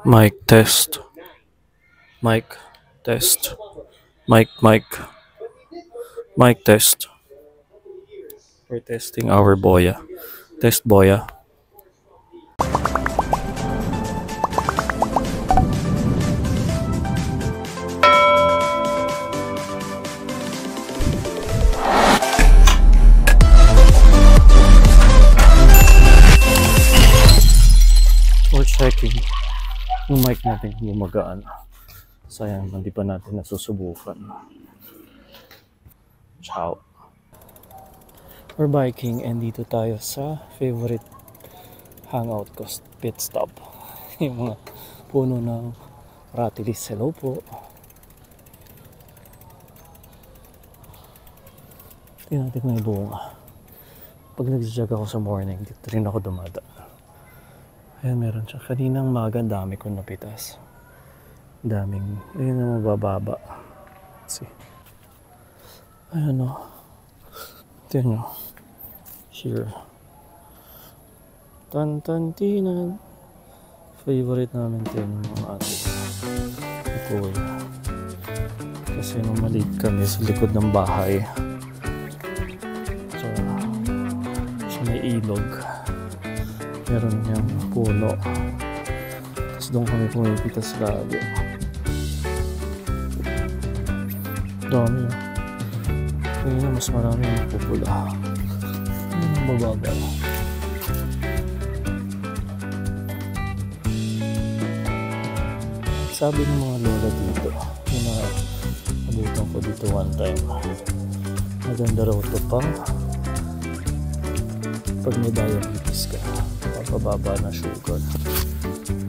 Mic test. Mic test. Mic. Mic test. We're testing our boya. Test boya. We're checking yung mic natin kung gumagaan. Sayang, hindi pa natin nasusubukan. Ciao. We're biking and dito tayo sa favorite hangout ko, pit stop. Yung mga puno ng ratilis. Hello po. Tingnan natin may bunga. Pag nag-jog ako sa morning, dito rin ako dumadaan. Ayan, meron siya. Kaninang maga, dami kong napitas. Daming, ayun na mabababa. Let's see. Ayan o. Tingnan nyo. Here. Tantantinan. Favorite namin ito yung mga ating ito. Kasi nung maliit kami sa likod ng bahay. So may ilog. Meron niyang puno. Tapos doon kami pumipitas lagi. Dami yun. Ngayon mas marami yung pupula. Mabaga. Sabi ng mga lola dito, yung abutan ko dito one time, maganda raw ito pang pag may diabetes ka, papababa na sugar.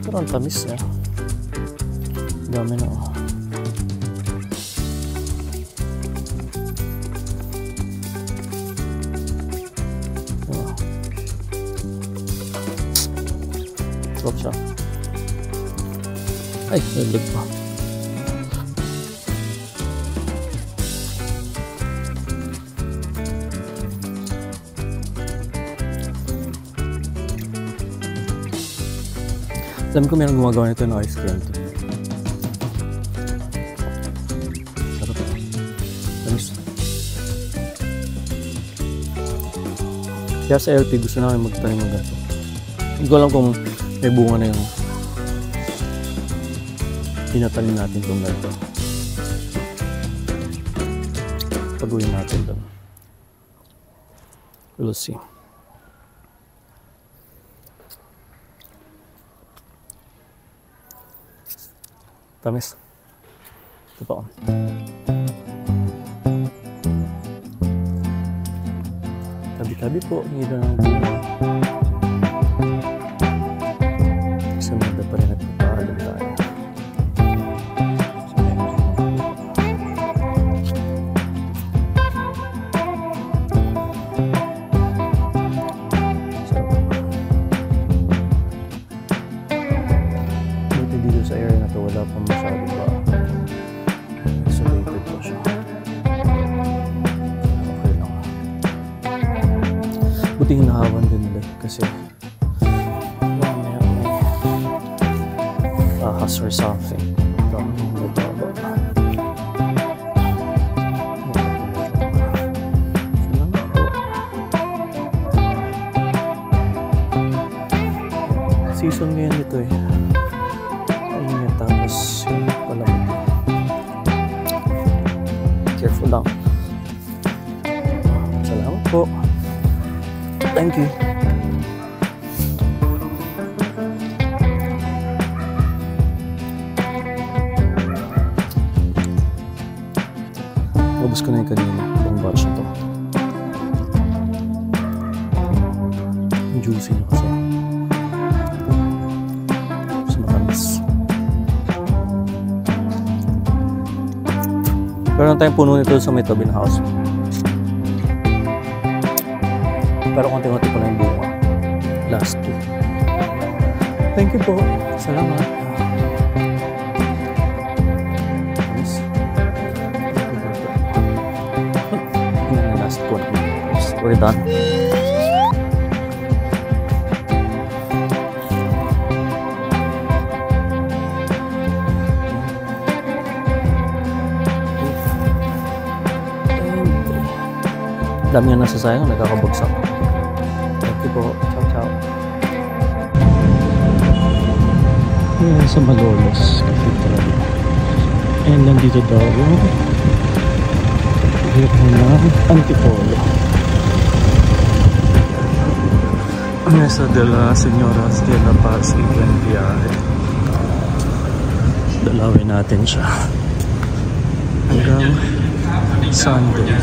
Pero ang tamis niya. Dami na oh. Sarap siya. Ay, nalag pa. Alam ko meron gumagawa nito ng ice cream. Sarap. Tamis. Kaya sa LP gusto namin magtanim ng ganito. Hindi ko alam kung may bunga na yung tinatanim natin itong ganito. Pag-uwi natin doon. We'll see. Tamis. Ito pa. Tabi-tabi po. Hindi na ng bunga. Sa mga pa rin nagpapaalam tayo. Buti dito sa area na to wala pa masyado ba isolated pa siya. Okay lang. Buti hinahawan din nila kasi ahas or something. Season ngayon ito eh. Ayun, tapos yung palamig. Careful lang. Salamat po. Thank you. Ubus ko na yung kanina, itong batch na to. Juicy na kasi. Mas matamis. Meron tayong puno nito sa may tabi ng house. Pero konti-konti pa lang yung bunga. Last two. Thank you po. Salamat. We're done. Dami nga nasasayang, nagkakabagsak. Thank you po. Ciao, ciao. Ayan sa Malolos Cathedral. And nandito daw yung ng Antipolo. Mesa de la Señoras de la Paz y Buen Viaje. Dalawin natin siya hanggang Sunday.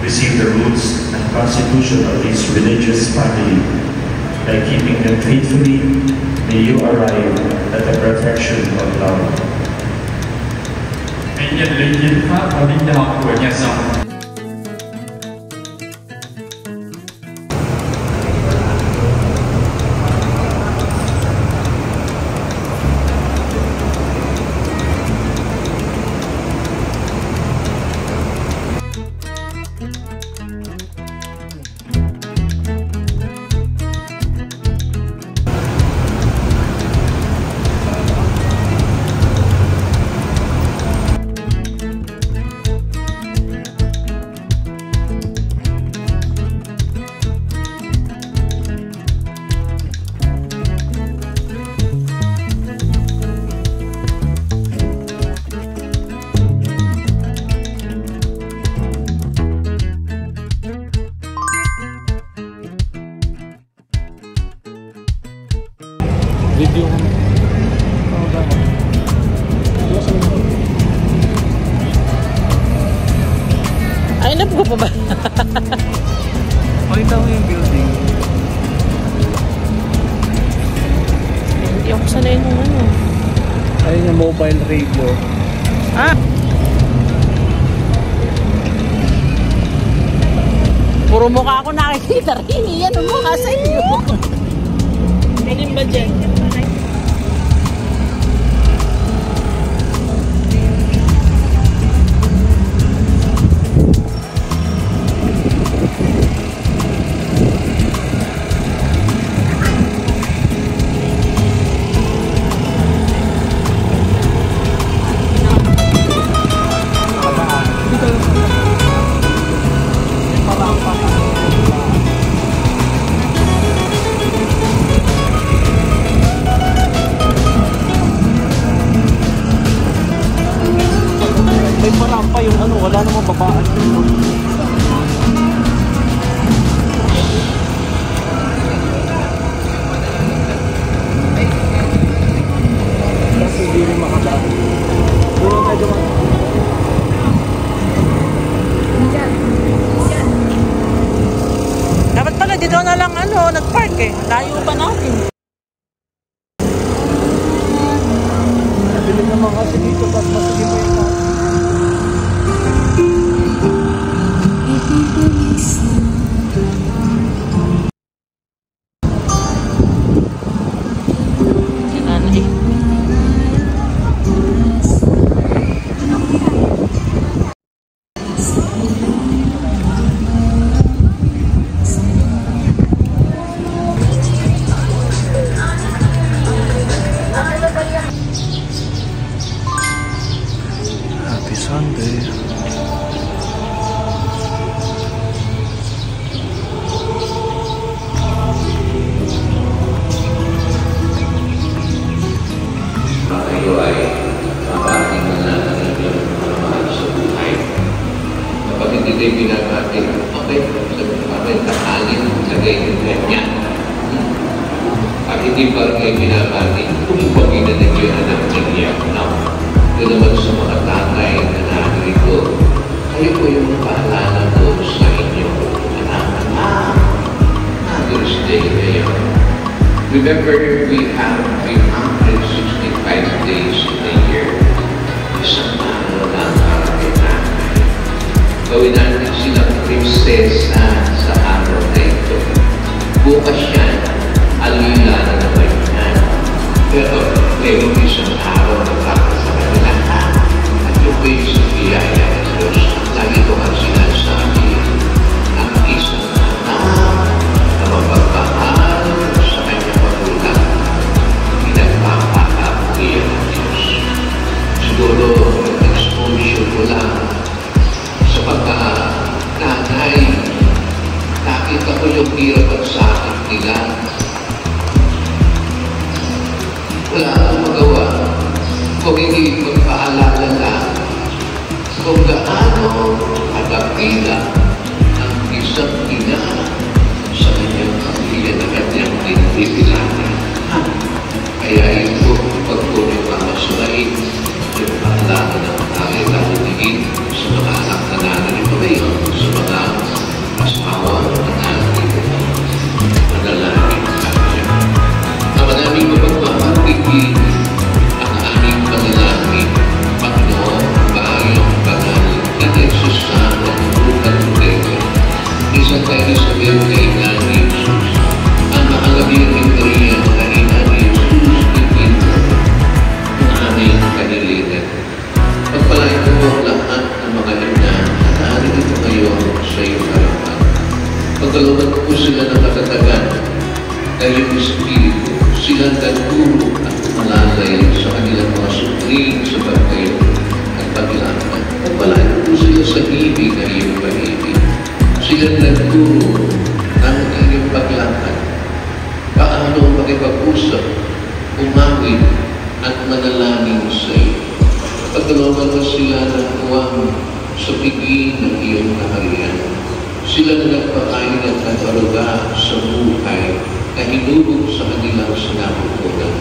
Receive the roots and constitution of this religious family. By keeping them faithfully, may you arrive at the perfection of love. Mình nhận linh hiến pháp và linh đạo của nhà dòng. Video ko. Ay, napo pa ba? Pakita mo yung building. Hindi ako sanay nung ano. Ayun yung mobile radio. Ah! Puro mukha ako nakikita rin. Yan ang mukha sa inyo. Ganun ba dyan? May parampa yung ano, wala namang babaan. Kasi hindi rin makabaan. Puro medyo Dapat pala dito na lang ano, nag-park eh. Layo pa natin. nabili naman kasi dito pag masige mo yung Sunday. Kayo ay mapating na natin ang inyong mahal sa buhay. Kapag hindi tayo pinagpating, okay, sabi kakalin, lagay ng ganyan. At hindi pa kayo pinapating, kumupagin na ninyo yung anak niya. Ito naman sa mga tatay na narito, kayo po yung paalala po sa inyong anak-anak. Mother's Day ngayon. Remember, we have 365 days in a year. Isang araw lang para kay nanay. Gawin natin silang prinsesa sa araw na ito. Bukas yan, alila na naman yan. Pero mayroong isang araw na ako yung hirap at sakit nila. Wala akong magawa kung hindi magpaalala lang kung gaano kadakila ang isang ina sa kanyang pamilya na kanyang tinipilanan. Kaya ito, pagpunit mamasulain, yung paalala ng tayo lalunigin sa mga anak na nananin pa kayo, sa mga asawa na nananin, manalangin kanya. Ang maraming mapagmamagiging ang aming panalangin, Panginoon, bayong banal na Jesus na nagulutan Tega. Isang tayo sa Biblia na ni Jesus, ang makalabing Maria na ina ni Jesus, ipinto ang aming kanilinan. Pagpalain mo ang lahat ng mga ina na naririto ngayon sa iyong harapan. Pagkalooban ko sila ng katatagan na iyong Espiritu, silang nagturo at umalalay sa kanilang mga supling sa bagay at paglaman. Pagpalain ko sila sa ibig na iyong pag-ibig. Silang nagturo ng iyong paglakad. Paano makipag-usap, umawit at manalangin sa iyo. Pagkalooban mo sila ng uwang sa piging ng iyong kaharian. Sila na nagpakain at nagparuga sa buhay na hinubog sa kanilang sinapupunan.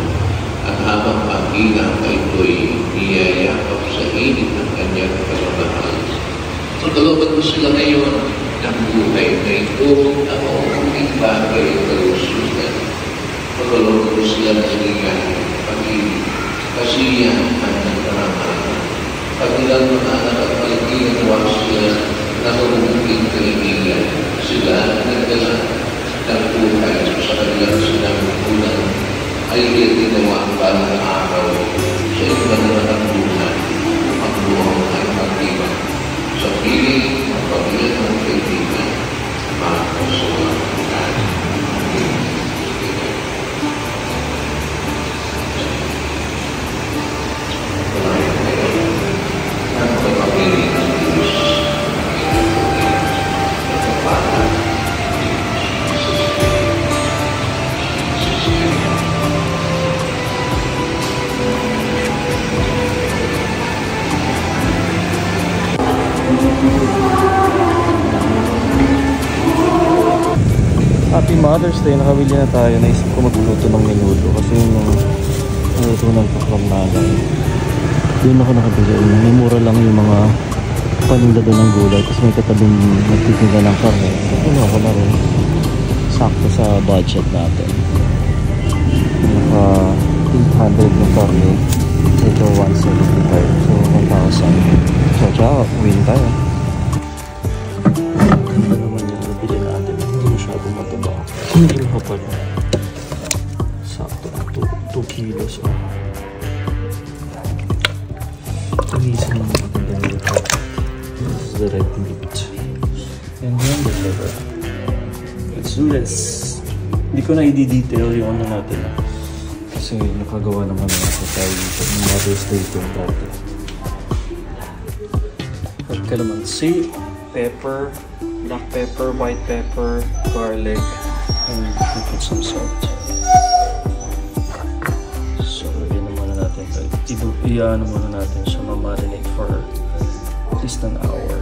At habang panghina pa ito'y niyayakap sa init ng kanyang pagmamahal. Pagkalooban mo sila ngayon ng buhay na ito ang maunang bagay ng kalusugan. Pagkalooban mo sila ng kanilang pag-ibig, kasiyan at nagkaramatan. Pag nilang mga anak at paligiran sila na mabubuking kaibigan, sila nagdala ng buhay sa kanilang sinapupunan ay ginawa para ng araw sa iba na buhay ang buong ay pag-ibig sa piling ng pamilya ng kaibigan para sa mga Happy Mother's Day, nakabili na tayo. Naisip ko magluto ng menudo kasi yung naluto ng kakram nanay. Doon ako nakabili. May mura lang yung mga paninda doon ng gulay kasi may katabing nagtitinda ng karne. Ano ako na rin. Sakto sa budget natin. Naka 800 ng karne. Ito 175. So 1,000. So ciao, win tayo. Ito naman yung nabili natin. Hindi masyado mataba. Hindi makapal. Sakto. 2 kilos. Tagisan naman natin dahil ito. This is the red meat. And then the liver. Let's do this. Hindi ko na i-detail yung ano natin. Kasi nakagawa naman natin tayo yung Mother's Day ito dati. At kalamansi, pepper, black pepper, white pepper, garlic, and we put some salt. So, yun naman natin ito. Iyan muna natin siya ma-marinate for at least an hour.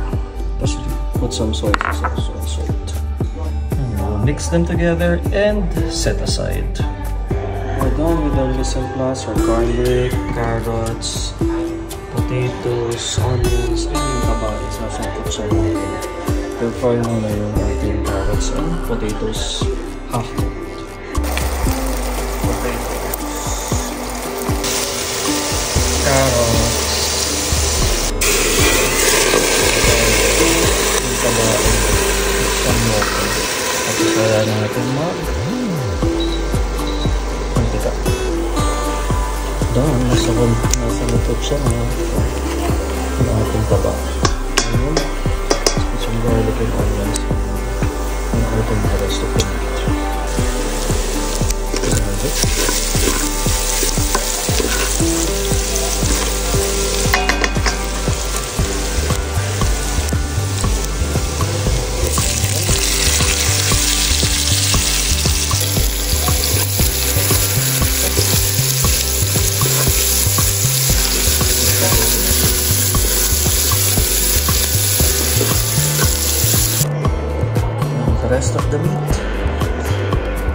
Tapos put some soy sauce and salt. And we'll mix them together and set aside. We're done with our mise en place, our garlic, carrots, potatoes, onions, and yung tabalis na sangkutsa natin. We'll fry muna yung ating carrots and potatoes half cooked. Potatoes, carrots, yung tabalis, some water. At isara natin mantika. Doon, nasa lutot siya na yung ating taba. Ayun. Some garlic and onions. And open the rest of the meat. That's it. rest of the meat.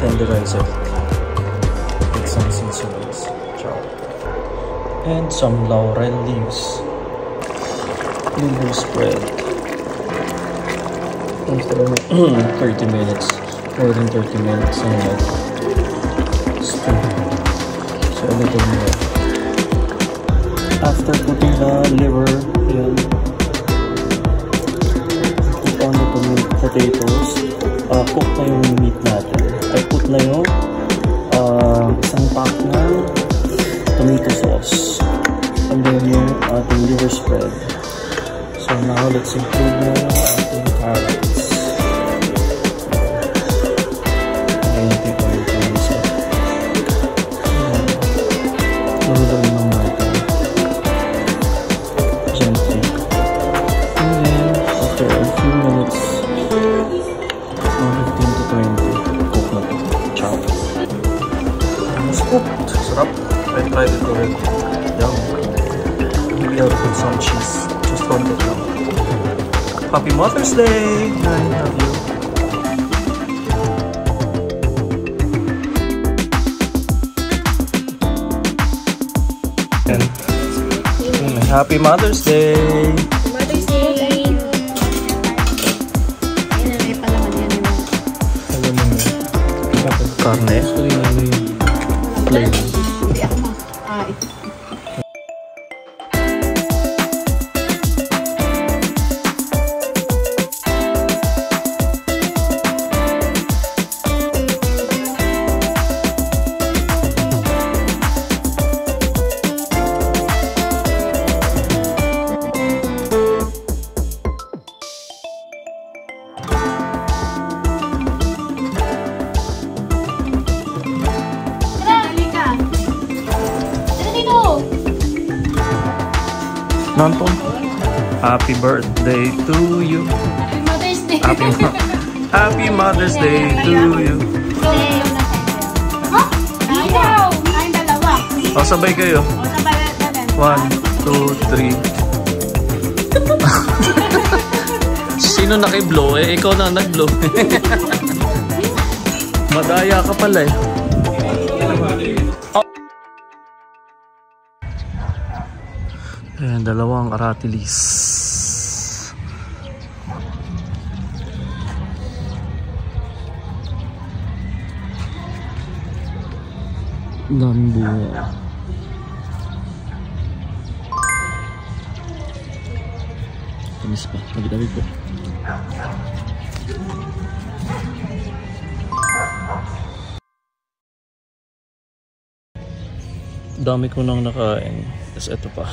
Tenderize it with some seasonings. Chop. And some laurel leaves. Liver spread. After 30 minutes. More than 30 minutes on that. Stew. So a little more. After putting the liver, yan. Put on the potatoes. Cook na yung meat natin. I put na yung isang pack ng tomato sauce. And then yung ating liver spread. So now let's include na yung ating carrots. Ayan, ito yung isa. Luloy lang natin. Gently. And then, after a few minutes, 15 to 20, cook na ito. Chop. It's cooked. Sarap. I tried it already. Yum. Maybe I'll put some cheese. Just want it now. Happy Mother's Day! I love you. And Happy Mother's Day! Mother's Day! Ayun na, may palaman yan. Alam mo yun. Karne. Plain. Hindi ako ito. Nantong, happy birthday to you. Happy Mother's Day! Happy Mother's Day to you. Ha? Ikaw! Ay, dalawa. O, sabay kayo. O, sabay natin. 1, 2, 3. Sino naki-blow? Eh, ikaw na nag-blow. Madaya ka pala eh. Ayan, dalawang aratilis. Daming bunga. Tamis pa, tabi-tabi po. Dami ko nang nakain. Tapos ito pa.